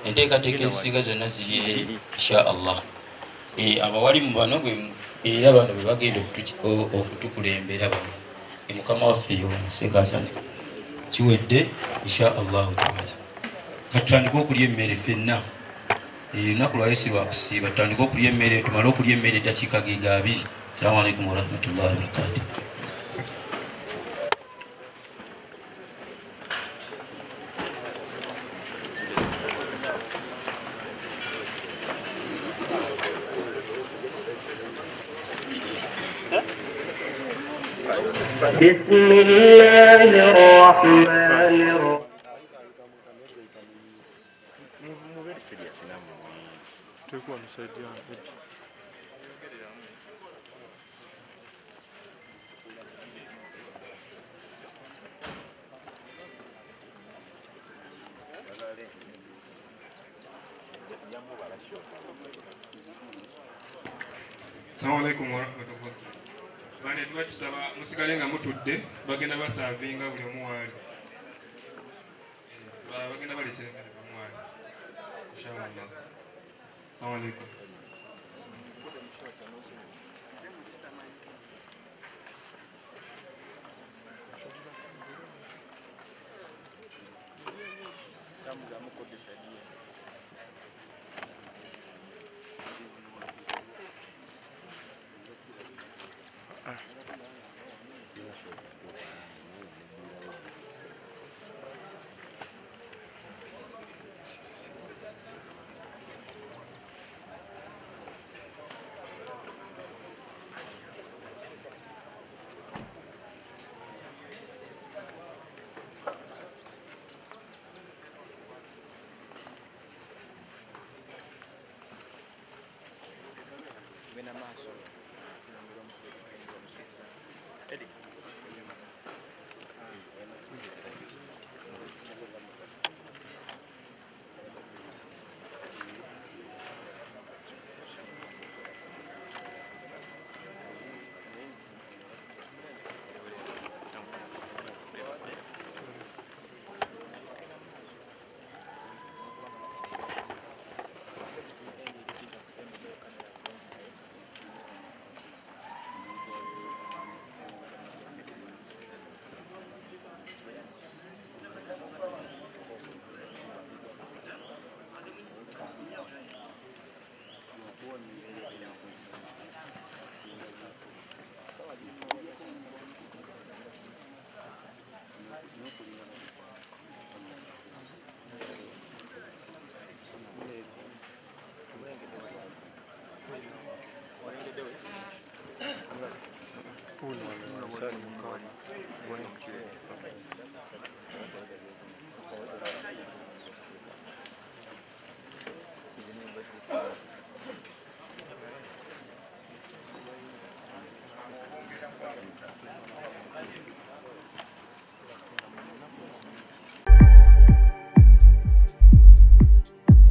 enteekateeka ezisinga zonna ziri eri insha allah. Abawali mu bano era bano bwe bagenda okutukulembera bano mukama waffe yonasekasane kiwedde insha allahu taala. Katutandike okulya emmere ffenna olunaku lwayo si lwakusiiba, tutandike okulya emmere, tumale okulya emmere eddakiika ge 2. Assalamu alaikum warahmatullahi wabarakatuh. بسم الله الرحمن الرحيم. Assalamu alaikum warahmatullah. Bane tubatusaba musigale nga mutudde, bagenda basaavinga buli omu waali. Bagenda balekera nga buli omu waali. Inshallah. Assalamu alaikum.